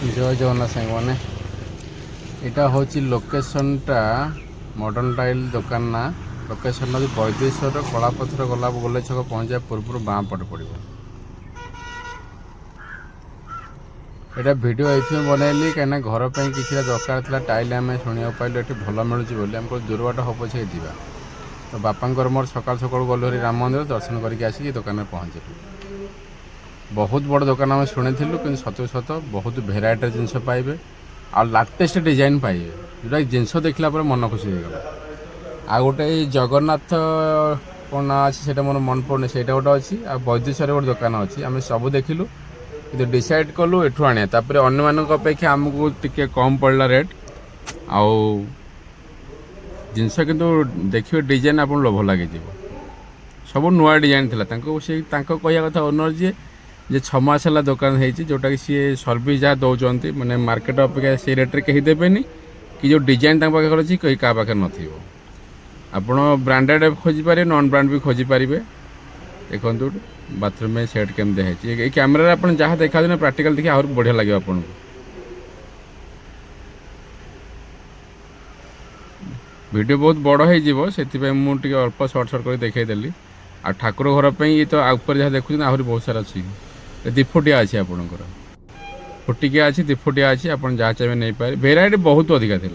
जय जगन्नाथ सांग मैंने यहाँ हूँ लोकेशनटा मॉडर्न टाइल दुकान ना लोकेशन अच्छी बैदेश्वर कलापथर गला गोले छक पहुँचा पूर्व बाँ पटे पड़ो। यहाँ भिड ये बनैली कहीं घर पर किसी दरकार था टाइल आम शुणा पाइल ये भल मिलूँ आमको दूर बाट हम पछे जा तो बापा मोर सका सका गलु राम मंदिर दर्शन करके आसिक दुकान में पहुँचलु। बहुत बड़ दुकान आम शुणी कि सत सत बहुत भेराइटर जिनस पाइबे आ लाटेस्ट डिजाइन पाइबे जोटा जिनस देखला मन खुशी होगा। आ गोटे जगन्नाथ कौन ना अच्छे मोर मन पड़े से गोटे अच्छी आ बैदेश्वर गोटे दुकान अच्छी आम सब देखिलु कि डिसाइड कलु एठू आने अन्य अपेक्षा आमको टिके कम पड़ला रेट आउ जिनस किंतु देखिए डिजाइन आप लोभ लगे सब नुआ डिजाइन था कहया कथा ओनर जी जे 6 मास है दुकान है जोटा कि सी सर्विस जहाँ दौरान मैंने मार्केट अपेक्षा से रेट्रे कहीं देवेनि कि जो डिजाइन पाखे अच्छी कहीं क्या पाखे नथी आपण ब्रांडेड खोजिपारे नॉन ब्रांड भी खोजिपारे। देखो बाथरूम में सेट केम देखाई कैमेरा आप जहाँ देखा प्राक्टिकल देखिए आहरी बढ़िया लगे आपको। वीडियो बहुत बड़ हो से मुझे अल्प सर्ट सर्ट कर देखईदेली। आ ठाकुर घर पर ये तो ऊपर जहाँ देखुन आहरी बहुत सारा अच्छी 2 फुटिया अच्छी आपंकर फुटिकिया अच्छी 2 फुटिया अच्छी आप जहाँ चाहिए नहीं पारे भेराइटी बहुत अधिका था।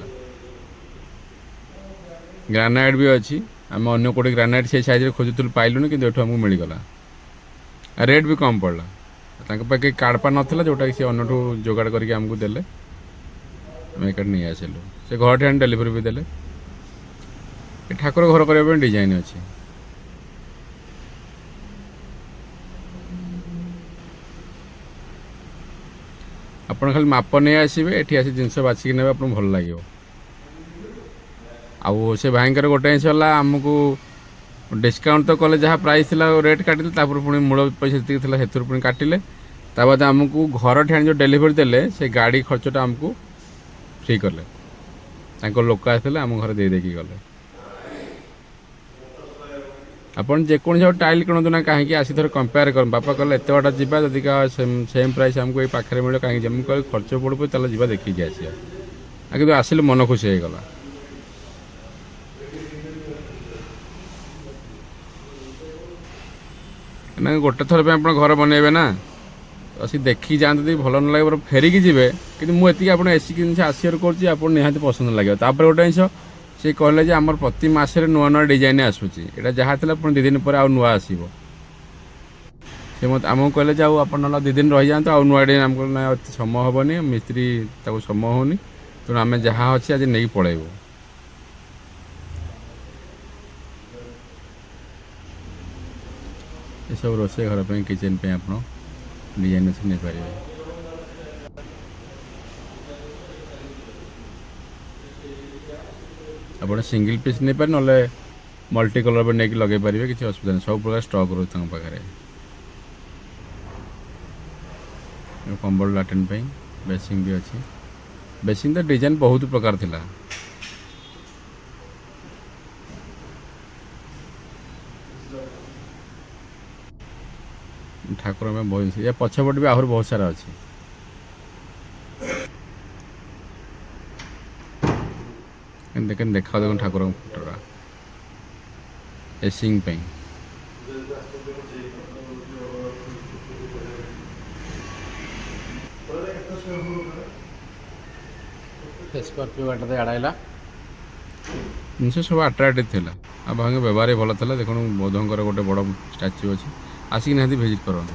ग्रानाइट भी अच्छी आम अन्न कोटे ग्रानाइट से साइज खोजुल पाइलुनि कि आमको मिलगला रेट भी कम पड़ला पाखे कार्डपा नाला जोटा कि सी अन्नठू जोगाड़ करके आमको देले आम एक नहीं आसिलु से घर ठे डेलीवरी भी देले। ठाकुर घर करने डिजाइन अच्छी आपड़ खाली माप नहीं आसवे ये आसी जिनस बाछिक ने आप भल लगे। आउ से भाईकर गोटे जिन है आमको डिस्काउंट तो कले जहाँ प्राइस थी रेट काटिले पुणी मूल पैसा जी से पुणी काटिले बाद आमको घर ठे जो डेलीवरी देले से गाड़ी खर्चटा आमको फ्री कले लोक आसते आम घर दे देकी गले। आपन जेको टाइल किणतु ना कहीं आसी थोड़ा कंपेयर कर बापा कहले एत बाटा जावा जदि सेम प्राइस आमको ये पाखे मिले कहीं जमी कह खर्च पड़ो ताल जा देखिए आसिया कि आसिले मन खुशी होगला। ना गोटे थर पे आप घर बनइबे ना असी देखी जाते भल न लगे फेरिकी जी कि मुझे आप एसी जिन आसियर कर निहाती पसंद लगे। गोटे जिन सी कहले जे आमर प्रति मासरे नुआ नुआ डिजाइन आसूची एटा जहाँ था पुणी 2 दिन पर आउ नुआ आसीबो से मत आमको कहले जे आप 2 दिन रही जाते आउ नुआ डिजाइन आमको ना समय हेनी मिस्त्री ताको समय होनी तेणु आम जहाँ अच्छी आज नहीं पलैबू। ये सब रोषे घर पे किचन पे आप डिजाइन अच्छी नहीं पारे। आप सिंगल पीस नहीं पारे ना मल्टी कलर पर नहीं लगे पारे किसी असुविधा नहीं सब प्रकार स्टॉक रोचे पाखे। कंबल लाट्रिन बेसिंग भी अच्छी बेसिंग तो डिजाइन बहुत प्रकार थिला। ठाकुर में बहुत या पछपट भी आहरी बहुत सारा अच्छी देख देखा देख ठाकुर फोटोरा एसिंग स्कॉर्पियो गाड़ी आड़ाइला जिन सब अट्राक्टिव था आ भाई व्यवहार भल था। देखो बौद्धंकर गोटे बड़ स्टाच्यू अच्छी आसिक निहाती भिजिट करूँ।